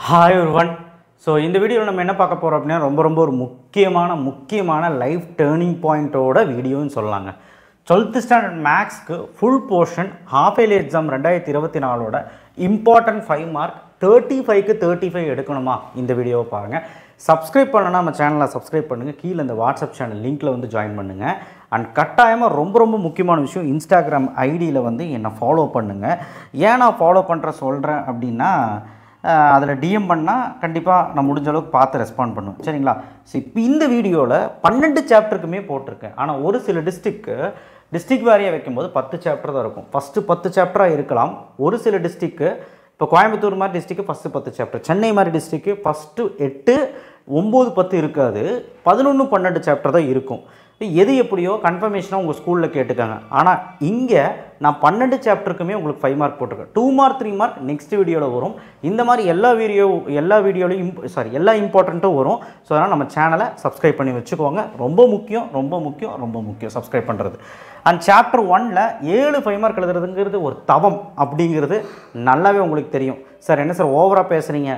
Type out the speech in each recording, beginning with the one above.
Hi everyone. So இந்த வீடியோவில் நம்ம என்ன பார்க்க போகிறோம் அப்படின்னா ரொம்ப ஒரு முக்கியமான லைஃப் டேர்னிங் பாயிண்ட்டோட வீடியோன்னு சொல்லலாங்க. 12th ஸ்டாண்டர்ட் மேக்ஸ்க்கு full portion half yearly exam 2024ஓட இம்பார்ட்டன்ட் 5 மார்க் 35க்கு 35 எடுக்கணுமா இந்த வீடியோவை பாருங்கள். சப்ஸ்கிரைப் பண்ணலன்னா நம்ம சேனலை சப்ஸ்கிரைப் பண்ணுங்கள். கீழே இந்த வாட்ஸ்அப் சேனல் லிங்க்கில் வந்து ஜாயின் பண்ணுங்கள். அண்ட் கட்டாயமாக ரொம்ப முக்கியமான விஷயம், இன்ஸ்டாகிராம் ஐடியில் வந்து என்னை ஃபாலோ பண்ணுங்கள். ஏன் நான் ஃபாலோ சொல்கிறேன் அப்படின்னா, அதில் டிஎம் பண்ணால் கண்டிப்பாக நான் முடிஞ்ச அளவுக்கு பார்த்து ரெஸ்பாண்ட் பண்ணுவேன், சரிங்களா? ஸோ இப்போ இந்த வீடியோவில் 12 சாப்டருக்குமே போட்டிருக்கேன். ஆனால் ஒரு சில டிஸ்ட்ரிக்ட் வாரியாக வைக்கும்போது 10 சாப்டர் தான் இருக்கும். ஃபஸ்ட்டு 10 சாப்டராக இருக்கலாம். ஒரு சில டிஸ்ட்ரிக்கு, இப்போ கோயம்புத்தூர் மாதிரி டிஸ்ட்ரிக்கு ஃபஸ்ட்டு 10 சாப்டர், சென்னை மாதிரி டிஸ்ட்ரிக்கு ஃபஸ்ட்டு 8, 9, 10 இருக்காது, 11, 12 சாப்டர் தான் இருக்கும். எது எப்படியோ கன்ஃபர்மேஷனாக உங்கள் ஸ்கூலில் கேட்டுக்காங்க. ஆனால் இங்கே நான் 12 சாப்டருக்குமே உங்களுக்கு 5 மார்க் போட்டிருக்கேன். 2 மார்க் 3 மார்க் நெக்ஸ்ட் வீடியோவில் வரும். இந்த மாதிரி எல்லா வீடியோலையும் எல்லா இம்பார்ட்டண்ட்டும் வரும். ஸோ அதனால் நம்ம சேனலை சப்ஸ்கிரைப் பண்ணி வச்சுக்கோங்க. ரொம்ப முக்கியம் சப்ஸ்கிரைப் பண்ணுறது. அண்ட் சாப்டர் 1ல் 7 5 மார்க் எழுதுறதுங்கிறது ஒரு தவம் அப்படிங்கிறது நல்லாவே உங்களுக்கு தெரியும். சார் என்ன சார் ஓவராக பேசுகிறீங்க,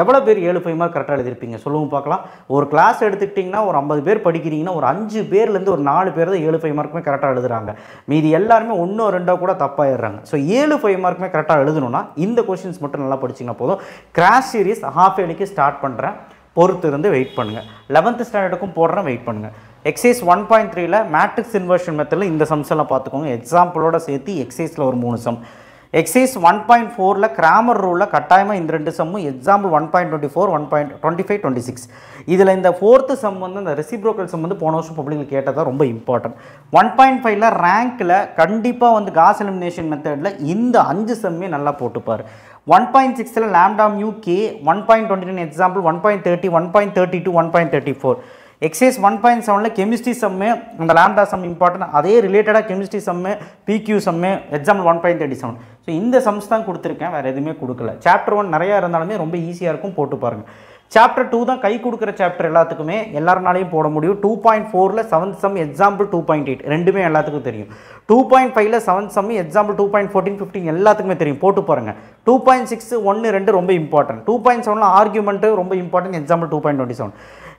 எவ்வளோ பேர் 7 5 மார்க் கரெக்டாக எழுதிருப்பீங்க சொல்லுவோம் பார்க்கலாம். ஒரு கிளாஸ் எடுத்துக்கிட்டிங்கன்னா ஒரு 50 பேர் படிக்கிறீங்கன்னா ஒரு 5 பேர்லேருந்து ஒரு 4 பேர் தான் 7 5 மார்க்குமே கரெக்டாக எழுதுறாங்க. மீதி எல்லாருமே 1 2 கூட தப்பாயிடுறாங்க. ஸோ 7 5 மார்க்குமே கரெக்டாக எழுதணும்னா இந்த கொஷின்ஸ் மட்டும் நல்லா படிச்சிங்கன்னா போதும். கிராஷ் சீரிஸ் ஹாஃப் இயர்லிக்கு ஸ்டார்ட் பண்ணுறேன், பொறுத்து இருந்து வெயிட் பண்ணுங்கள். 11th ஸ்டாண்டர்டுக்கும் போடுறேன், வெயிட் பண்ணுங்கள். எக்ஸைஸ் 1.3ல் மேட்ரிக்ஸ் இன்வர்ஷன் மெத்தடில் இந்த சம்ஸ் எல்லாம் பார்த்துக்கோங்க. எக்ஸாம்பிளோட சேர்த்து எக்ஸைஸில் ஒரு 3 சம். எக்ஸைஸ் 1.4ல் கிராமர் ரூலில் கட்டாயமாக இந்த 2 சம்மும், எக்ஸாம்பிள் 1.24 1.25 26. இதில் இந்த 4th சம் வந்து அந்த ரெசிப்ரோக்கல் சம் வந்து போன வருஷம் பப்ளிக்கில் கேட்டதான் ரொம்ப இம்பார்ட்டன்ட். 1.5ல் ரேங்க்கில் கண்டிப்பாக வந்து காஸ் எலிமினேஷன் மெத்தடில் இந்த 5 சம்மே நல்லா போட்டுப்பார். 1.6ல் lambda mu K, 1.29 example 1.30 1.32 1.34. Exercise 1.7ல் கெமிஸ்ட்ரி சம்மு, அந்த லாம்டா சம் இம்பார்ட்டன்ட், அதே ரிலேட்டடாக கெமிஸ்ட்ரி சம்மு பிக்யூ சம்மு, எக்ஸாம்பிள் 1.37. ஸோ இந்த சம்ஸ் தான் கொடுத்துருக்கேன், வேறு எதுவுமே கொடுக்கல. சாப்டர் 1 நிறையா இருந்தாலுமே ரொம்ப ஈஸியாக இருக்கும், போட்டு பாருங்கள். சாப்டர் 2 தான் கை கொடுக்குற சாப்டர், எல்லாத்துக்குமே எல்லாருனாலையும் போட முடியும். 2.4ல் 7th சம் எக்ஸாம்பிள் 2.8 ரெண்டுமே எல்லாத்துக்கும் தெரியும். 2.5ல் 7th சம் எக்ஸாம்பிள் 2.14 15 எல்லாத்துக்குமே தெரியும், போட்டு பாருங்கள். 2.6 1 2 ரொம்ப இம்பார்ட்டன்ட். 2.7ல் ஆர்கியூமெண்ட்டு ரொம்ப இம்பார்ட்டன்ட், எக்ஸாம்பிள் 2.27.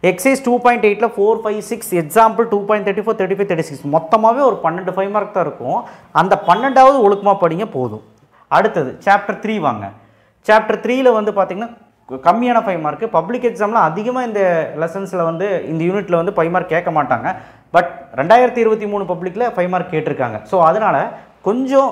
எக்ஸைஸ் 2.8ல் 4 5 6 எக்ஸாம்பிள் 2.34 35 36 மொத்தமாகவே ஒரு 12 5 மார்க் தான் இருக்கும். அந்த 12வது ஒழுக்கமாக படிங்க போதும். அடுத்தது சாப்டர் 3 வாங்க. சாப்டர் 3ல் வந்து பார்த்திங்கன்னா கம்மியான 5 மார்க்கு. பப்ளிக் எக்ஸாமில் அதிகமாக இந்த லெசன்ஸில் வந்து இந்த யூனிட்டில் வந்து 5 மார்க் கேட்க மாட்டாங்க. பட் 2023 பப்ளிக்கில் 5 மார்க் கேட்டிருக்காங்க. ஸோ அதனால் கொஞ்சம்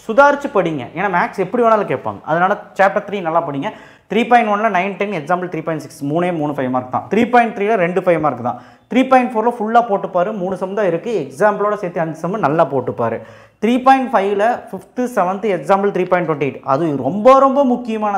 சுதாரித்து படிங்க, ஏன்னா மேக்ஸ் எப்படி வேணாலும் கேட்பாங்க. அதனால் சாப்டர் 3 நல்லா படிங்க. 3.1ல் 9 10 எக்ஸாம்பிள் 3.6 3 5 மார்க் தான். 3.3ல் 2 5 மார்க் தான். 3.4ல் ஃபுல்லாக போட்டுப்பார், 3 சம் தான் இருக்குது, எக்ஸாம்பிளோட சேர்த்து 5 சம் நல்லா போட்டுப்பார். 3.5ல் 5th 7th எக்ஸாம்பிள் 3.28 அது ரொம்ப முக்கியமான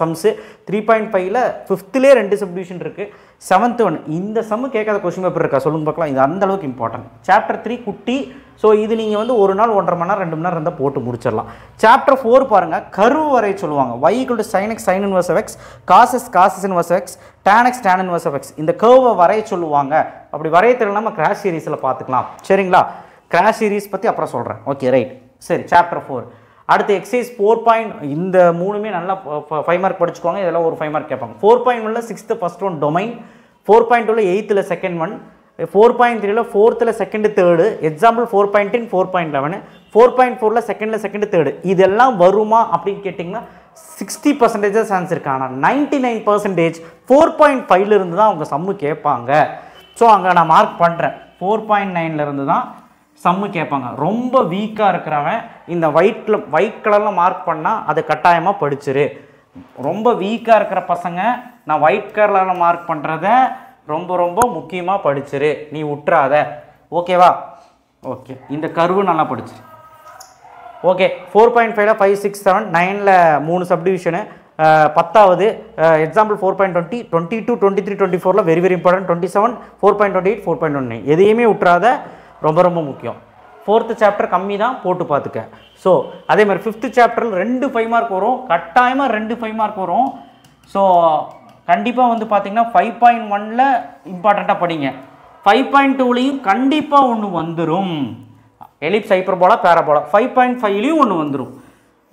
சம்ஸு. 3.5ல் 5thலே 2 சப்டிவிஷன் இருக்குது, 7th 1. இந்த சம்மு கேட்காத கொஸ்டின் பேப்பர் இருக்கா சொல்லுங்க பார்க்கலாம். இது அந்த அளவுக்கு இம்பார்ட்டன்ட். சாப்டர் 3 குட்டி. ஸோ இது நீங்கள் வந்து ஒரு நாள் 1.5 மணி நேரம் 2 மணி நேரம் இருந்தால் போட்டு முடிச்சிடலாம். சாப்டர் 4 பாருங்கள், கர்வ் வரைய சொல்லுவாங்க. y = sin x sin inverse of x, cos s cos inverse of x, tan x tan inverse of x. இந்த கர்வை வரைய சொல்லுவாங்க. அப்படி வரைய தெரியல நம்ம கிராஷ் சீரீஸில் பார்த்துக்கலாம், சரிங்களா? கிராஷ் சீரீஸ் பற்றி அப்புறம் சொல்கிறேன். ஓகே ரைட், சரி. சாப்டர் 4 அடுத்து எக்ஸைஸ் 4. இந்த 3மே நல்லா 5 மார்க் படிச்சுக்கோங்க. இதெல்லாம் ஒரு 5 மார்க் கேட்பாங்க. 4.1ல் 6th ஃபர்ஸ்ட் ஒன் டொமைன், 4.2ல் 8th செகண்ட் ஒன், 4.3ல் 4th செகண்ட் தேர்டு, எக்ஸாம்பிள் 4.10 4.11, 4.4ல் செகண்ட் தேர்டு. இதெல்லாம் வருமா அப்படின்னு கேட்டிங்கன்னா 60% சான்ஸ் இருக்கு. ஆனால் 99% 4.5ல் இருந்து தான் அவங்க சம்மு கேட்பாங்க. ஸோ அங்கே நான் மார்க் பண்ணுறேன், 4.9ல் இருந்து தான் சம்மு கேட்பாங்க. ரொம்ப வீக்காக இருக்கிறவன் இந்த ஒயிட் கலரில் மார்க் பண்ணால் அது கட்டாயமாக படிச்சிரு. ரொம்ப வீக்காக இருக்கிற பசங்க நான் ஒயிட் கலரில் மார்க் பண்ணுறத ரொம்ப முக்கியமாக படிச்சிரு, நீ விட்டுறாத. ஓகேவா? ஓகே, இந்த கர்வு நல்லா படிச்சிரு. ஓகே, 4.5ல் 5 6 7 9ல் 3 சப்டிவிஷனு, 10வது எக்ஸாம்பிள் 4.20 22 23 24ல் வெரி இம்பார்ட்டன்ட், 27 4.28 4.19 எதையுமே விட்டுறாத, ரொம்ப முக்கியம். 4th சாப்டர் கம்மி தான், போட்டு பார்த்துக்க. ஸோ அதே மாதிரி 5th சாப்டரில் 2 5 மார்க் வரும், கட்டாயமாக 2 5 மார்க் வரும். ஸோ கண்டிப்பாக வந்து பார்த்திங்கன்னா 5.1ல் இம்பார்ட்டண்ட்டாக படிங்க. 5.2லையும் கண்டிப்பாக ஒன்று வந்துடும், எலிப்ஸ் ஹைப்பர்போலா பேராபோலா. 5.5லையும் ஒன்று வந்துடும்.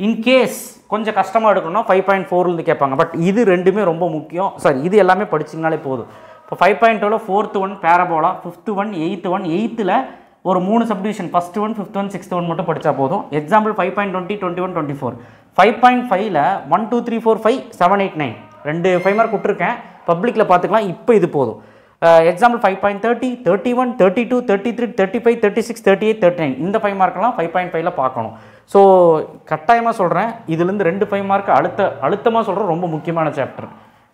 இன்கேஸ் கொஞ்சம் கஷ்டமாக எடுக்கணும்னா 5.4லேருந்து கேட்பாங்க. பட் இது ரெண்டுமே ரொம்ப முக்கியம். சாரி, இது எல்லாமே படிச்சிங்கனாலே போதும். இப்போ 5.2ல் 4th one parabola, 5th one, 8th one, 8th ஒரு 3 subdivision, first one, 5th one, 6th one மட்டும் படித்தா போதும். எக்ஸாம்பிள் 5.20, 21, 24. 5.5ல் 1, 2, 3, 4, 5, 7, 8, 9 2 5 மார்க் விட்டுருக்கேன். பப்ளிக்கில் பார்த்துக்கலாம். இப்போ இது போதும். எக்ஸாம்பிள் 5.30, 31, 32, 33, 35, 36, 38, 39 இந்த 5 மார்க்கெலாம் 5.5ல் பார்க்கணும். ஸோ கட்டாயமாக சொல்கிறேன், இதுலேருந்து 2 5 மார்க் அழுத்தமாக சொல்கிறேன், ரொம்ப முக்கியமான சாப்டர்.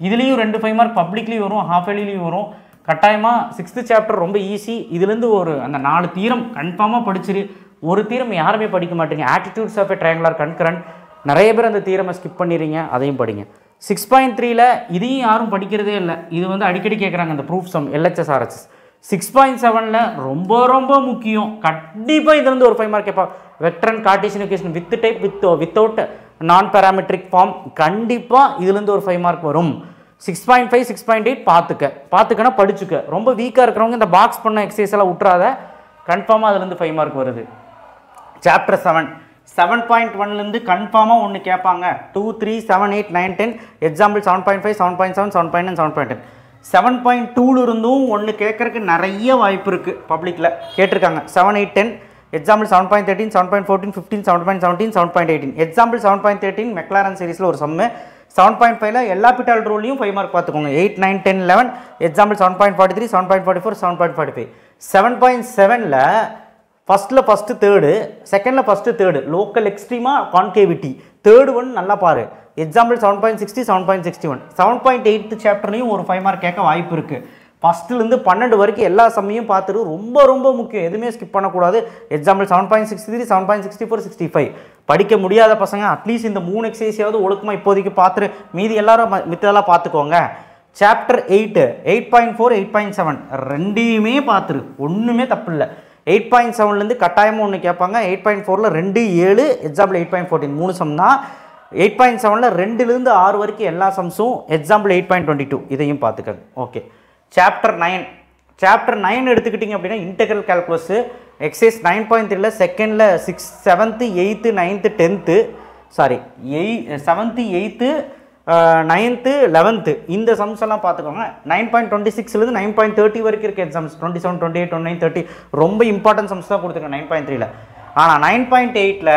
இதுலேயும் 2 5 மார்க் பப்ளிக்லேயும் வரும், ஹாஃப் இயர்லியும் வரும். கட்டாயமாக 6th சாப்டர் ரொம்ப ஈஸி. இதுலேருந்து ஒரு அந்த 4 தீரம் கன்ஃபார்மாக படிச்சிரு. ஒரு தீரம் யாருமே படிக்க மாட்டீங்க. Altitudes of a triangular concurrent, நிறைய பேர் அந்த தீரமை ஸ்கிப் பண்ணிடுறீங்க, அதையும் படிங்க. 6.3ல் இதையும் யாரும் படிக்கிறதே இல்லை. இது வந்து அடிக்கடி கேட்குறாங்க இந்த ப்ரூஃப் சம் LHS RHS. 6.7ல் ரொம்ப ரொம்ப முக்கியம். கண்டிப்பாக இதுலேருந்து ஒரு 5 மார்க் கேட்பாங்க. Vector and Cartesian equation with type without non parametric form, கண்டிப்பாக இதுலேருந்து ஒரு 5 மார்க் வரும். 6.5 6.8 பார்த்துக்கன்னா படிச்சுக்க. ரொம்ப வீக்காக இருக்கிறவங்க இந்த பாக்ஸ் பண்ண எக்ஸசைஸ் எல்லாம் விட்டுறாத, கன்ஃபார்மாக அதுலேருந்து 5 மார்க் வருது. சாப்டர் 7 7.1லேருந்து கன்ஃபார்மாக ஒன்று கேட்பாங்க. 2, 3, 7, 8, 9, 10. எக்ஸாம்பிள் 7.5, 7.7, 7.9, 7.10. 7.2லிருந்தும் ஒன்று கேட்குறதுக்கு நிறைய வாய்ப்பு இருக்குது. பப்ளிக்கில் கேட்டிருக்காங்க 7, 8, 10. எக்ஸாம்பிள் 7.13, 7.14, 15, 7.17, 7.18. எக்ஸாம்பிள் 7.13 மெக்லாரன் சீரிஸில் ஒரு சம்மு. 7.5ல் எல்லா பிட்டால் ரூல்லையும் 5 மார்க் பார்த்துக்கோங்க. 8, 9, 10, 11. எக்ஸாம்பிள் 7.43, 7.44, 7.45. 7.7ல் ஃபஸ்ட்டில் ஃபஸ்ட்டு தேர்டு, செகண்டில் first third, local எக்ஸ்ட்ரீமா concavity, third one நல்லா பாரு. எக்ஸாம்பிள் 7.60, 7.61. 7.8 சாப்டர்லையும் ஒரு 5 மார்க் கேட்க வாய்ப்பு இருக்குது. ஃபஸ்ட்டுலேருந்து 12 வரைக்கும் எல்லா சம்மையும் பார்த்துட்டு ரொம்ப ரொம்ப முக்கியம், எதுவுமே ஸ்கிப் பண்ணக்கூடாது. எக்ஸாம்பிள் 7.63, 7.64, 65. படிக்க முடியாத பசங்க அட்லீஸ்ட் இந்த 3 எக்ஸசைஸாவது ஒழுக்கமாக இப்போதைக்கு பார்த்துட்டு மீதி எல்லாரும் மித்ததெல்லாம் பார்த்துக்கோங்க. சாப்டர் 8, 8.4, 8.7 ரெண்டையுமே பார்த்துரு, ஒன்றுமே தப்பு இல்லை. 8.7லேருந்து கட்டாயமாக ஒன்று கேட்பாங்க. 8.4ல் 2, 7. எக்ஸாம்பிள் 8.14 3 சம் தான். 8.7ல் 2லேருந்து 6 வரைக்கும் எல்லா சம்ஸும். எக்ஸாம்பிள் 8.22 இதையும் பார்த்துக்கங்க. Okay, chapter 9. சாப்டர் 9 எடுத்துக்கிட்டிங்க அப்படின்னா இன்டெக்ரல் கால்குலஸ் எக்ஸசைஸ் 9.3ல் செகண்டில் 6th 7th 8th 9th 10th sorry 7th 8th 9th 11th இந்த சம்ஸ் எல்லாம் பார்த்துக்கோங்க. 9.26லேருந்து 9.30 வரைக்கும் இருக்க எக்ஸாம்ஸ் 27, 28, 29, 30 ரொம்ப இம்பார்ட்டன்ட் சம்ஸ் தான் கொடுத்துருக்கேன் 9.3ல். ஆனால் 9.8ல்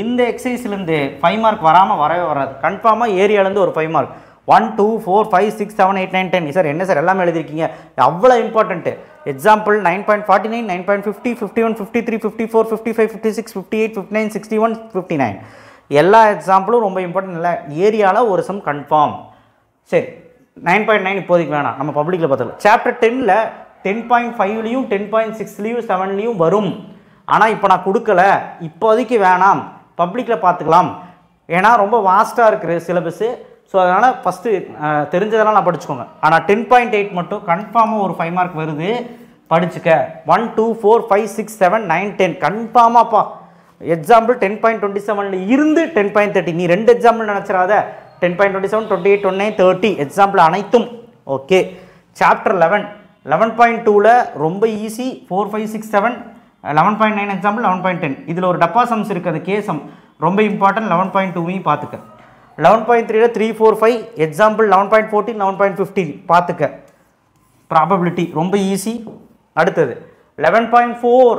இந்த எக்ஸசைஸ்லேருந்து 5 மார்க் வரவே வராது. கன்ஃபார்மாக ஏரியாலேருந்து ஒரு 5 மார்க். 1, 2, 4, 5, 6, 7, 8, 9, 10. சார் என்ன சார் எல்லாமே எழுதிருக்கீங்க, அவ்வளோ இம்பார்ட்டன்ட்டு. எக்ஸாம்பிள் 9.49, 9.50, 51, 53, 54, 55, 56, 58, 59, 61, 59 எல்லா எக்ஸாம்பிளும் ரொம்ப இம்பார்ட்டன்ட். இல்லை ஏரியாவில் ஒரு சம் கன்ஃபார்ம். சரி, 9.9 இப்போதைக்கு வேணாம், நம்ம பப்ளிக்கில் பார்த்துக்கலாம். சாப்டர் 10ல் 10.5லையும் 10.6லையும் 7லையும் வரும். ஆனால் இப்போ நான் கொடுக்கல, இப்போதைக்கு வேணாம், பப்ளிக்கில் பார்த்துக்கலாம். ஏன்னா ரொம்ப வாஸ்ட்டாக இருக்குது சிலபஸ்ஸு. ஸோ அதனால் ஃபஸ்ட்டு தெரிஞ்சதெல்லாம் நான் படிச்சுக்கோங்க. ஆனால் 10.8 மட்டும் கன்ஃபார்மாக ஒரு 5 மார்க் வருது, படிச்சுக்க. 1, 2, 4, 5, 6, 7, 9, 10 கன்ஃபார்மாப்பா. எக்ஸாம்பிள் 10.27ல் இருந்து 10.30 நீ 2 எக்ஸாம்பிள் நினச்சிடாத. 10.27, 28, 29, 30 எக்ஸாம்பிள் அனைத்தும். ஓகே, சாப்டர் 11 11.2ல் ரொம்ப ஈஸி. 4, 5, 6, 7 11.9 எக்ஸாம்பிள் 11.10 இதில் ஒரு டப்பா சம்ஸ் இருக்குது, அது கேசம் ரொம்ப இம்பார்ட்டன்ட். 11.2வையும் பார்த்துக்க. 11.3ல் 3, 4, 5 எக்ஸாம்பிள் 11.14, 11.15 பார்த்துக்க. ப்ராபபிலிட்டி ரொம்ப ஈஸி. அடுத்தது 11.4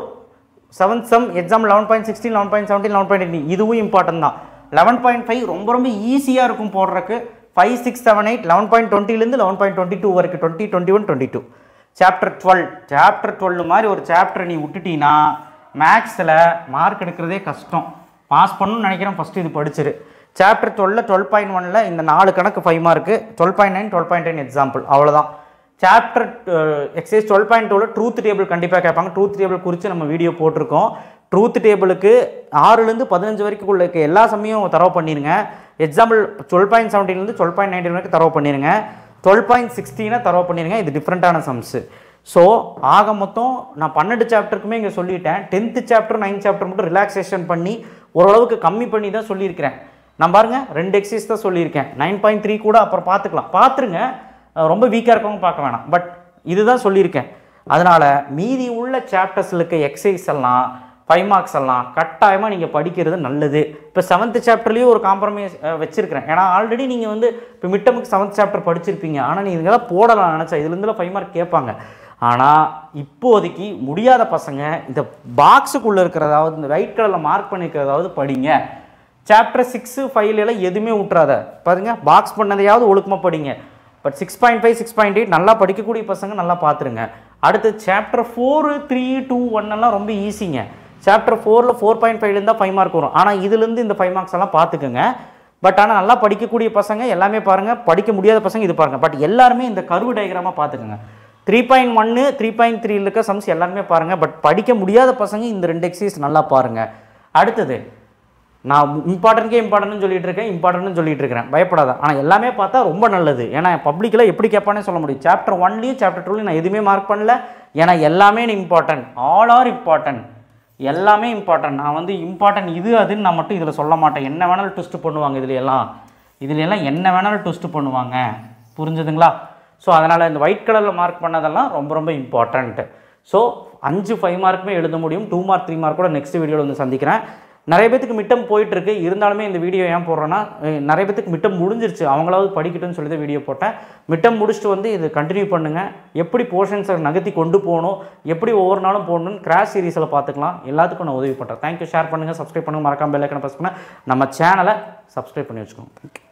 7th சம் எக்ஸாம்பிள் 11.16, 11.17, 11.18 இதுவும் இம்பார்ட்டன்ட் தான். 11.5 ரொம்ப ரொம்ப ஈஸியாக இருக்கும் போடுறதுக்கு. 5, 6, 7, 8 11.20லேருந்து 11.22 வரைக்கும் 20, 21, 22. சாப்டர் 12 சாப்டர் 12 மாதிரி ஒரு சாப்டர் நீ விட்டுட்டீங்கன்னா மேக்ஸில் மார்க் எடுக்கிறதே கஷ்டம். பாஸ் பண்ணணும்னு நினைக்கிறேன், ஃபஸ்ட்டு இது படிச்சிரு. சாப்டர் 12ல் 12.1ல் இந்த 4 கணக்கு 5 மார்க்கு. 12.9, 12.10 எக்ஸாம்பிள், அவ்வளோதான். சாப்டர் எக்ஸசைஸ் 12.2ல் ட்ரூத் டேபிள் கண்டிப்பாக கேட்பாங்க. ட்ரூத் டேபிள் குறித்து நம்ம வீடியோ போட்டிருக்கோம். ட்ரூத் டேபிளுக்கு 6லேருந்து 15 வரைக்கும் உள்ள எல்லா சமயம் தரவு பண்ணிடுங்க. எக்ஸாம்பிள் 12.17லேருந்து 12.19 வரைக்கும் தரவு பண்ணிடுங்க. 12.16 தரவு பண்ணிடுங்க. இது டிஃப்ரெண்ட்டான சம்ஸு. ஸோ ஆக மொத்தம் நான் 12 சாப்டருக்குமே இங்கே சொல்லிட்டேன். 10th சாப்டர் 9th சாப்டர் மட்டும் ரிலாக்ஸேஷன் பண்ணி ஓரளவுக்கு கம்மி பண்ணி தான் சொல்லியிருக்கிறேன். நான் பாருங்கள் 2 எக்ஸசைஸ் தான் சொல்லியிருக்கேன். 9.3 கூட அப்புறம் பார்த்துக்கலாம், பார்த்துருங்க. ரொம்ப வீக்காக இருக்கவங்க பார்க்க வேணாம், பட் இதுதான் சொல்லியிருக்கேன். அதனால் மீதி உள்ள சாப்டர்ஸில் இருக்க எக்ஸசைஸ் எல்லாம் 5 மார்க்ஸ் எல்லாம் கட்டாயமாக நீங்கள் படிக்கிறது நல்லது. இப்போ 7th சாப்டர்லேயும் ஒரு காம்ப்ரமைஸ் வச்சுருக்கிறேன். ஏன்னா ஆல்ரெடி நீங்கள் வந்து இப்போ மிட்டமுக்கு 7th சாப்டர் படிச்சிருப்பீங்க. ஆனால் நீங்கள் இதெல்லாம் போடலாம் நினச்சா இதுலேருந்துலாம் 5 மார்க் கேட்பாங்க. ஆனால் இப்போதைக்கு முடியாத பசங்க இந்த பாக்ஸுக்குள்ளே இருக்கிறதாவது இந்த ஒயிட் கலரில் மார்க் பண்ணிக்கிறதாவது படிங்க. சாப்டர் 6, 5 எதுவுமே விட்றாத பாருங்க. பாக்ஸ் பண்ணதையாவது ஒழுக்கமாக படிங்க. பட் 6.5, 6.8 நல்லா படிக்கக்கூடிய பசங்க நல்லா பார்த்துருங்க. அடுத்து சாப்டர் 4, 3, 2, 1 எல்லாம் ரொம்ப ஈஸிங்க. சாப்டர் 4ல் 4.5 தான் 5 மார்க் வரும். ஆனால் இதுலேருந்து இந்த 5 மார்க்ஸ் எல்லாம் பார்த்துக்குங்க. பட் ஆனால் நல்லா படிக்கக்கூடிய பசங்க எல்லாமே பாருங்கள், படிக்க முடியாத பசங்க இது பாருங்கள். பட் எல்லாருமே இந்த கர்வு டயக்ராமாக பார்த்துக்குங்க. 3.1, 3.3 இருக்க சம்ஸ் எல்லாருமே பாருங்கள். பட் படிக்க முடியாத பசங்க இந்த 2 எக்ஸசைஸ் நல்லா பாருங்கள். அடுத்தது நான் இம்பார்ட்டன்ட்னு சொல்லிட்டு இருக்கிறேன், பயப்படாத. ஆனால் எல்லாமே பார்த்தா ரொம்ப நல்லது. ஏன்னா பப்ளிக்கில் எப்படி கேட்பானே சொல்ல முடியும். சாப்டர் 1லையும் சாப்டர் 2லையும் நான் எதுவுமே மார்க் பண்ணல. ஏன்னா எல்லாமே இம்பார்ட்டன்ட், ஆல் ஆர் இம்பார்ட்டன்ட், எல்லாமே இம்பார்ட்டன்ட். நான் வந்து இம்பார்ட்டன்ட் இது அதுன்னு நான் மட்டும் இதில் சொல்ல மாட்டேன். என்ன வேணாலும் ட்விஸ்ட் பண்ணுவாங்க இதுல எல்லாம் என்ன வேணாலும் ட்விஸ்ட் பண்ணுவாங்க. புரிஞ்சுதுங்களா? ஸோ அதனால் இந்த ஒயிட் கலரில் மார்க் பண்ணதெல்லாம் ரொம்ப ரொம்ப இம்பார்ட்டன்ட். ஸோ 5 5 மார்க்குமே எழுத முடியும். 2 மார்க் 3 மார்க் கூட நெக்ஸ்ட் வீடியோவில் வந்து சந்திக்கிறேன். நிறைய பேத்துக்கு மிட்டம் போயிட்டுருக்கு. இருந்தாலுமே இந்த வீடியோ ஏன் போடுறேன்னா, நிறைய பேத்துக்கு மிட்டம் முடிஞ்சிருச்சு, அவங்களாவது படிக்கட்டும்னு சொல்லி தான் வீடியோ போட்டேன். மிட்டம் முடிச்சுட்டு வந்து இது கண்டினியூ பண்ணுங்கள். எப்படி போர்ஷன்ஸை நகர்த்தி கொண்டு போகணும், எப்படி ஒவ்வொரு நாளும் போகணும்னு கிராஷ் சீரீஸில் பார்த்துக்கலாம். எல்லாத்துக்கும் நான் உதவி பண்ணுறேன். தேங்க்யூ. ஷேர் பண்ணுங்கள், சப்ஸ்கிரைப் பண்ணுங்கள், மறக்காம பெல் ஐக்கானை ப்ரெஸ் பண்ண நம்ம சேனலை சப்ஸ்கிரைப் பண்ணி வச்சுக்கோங்க.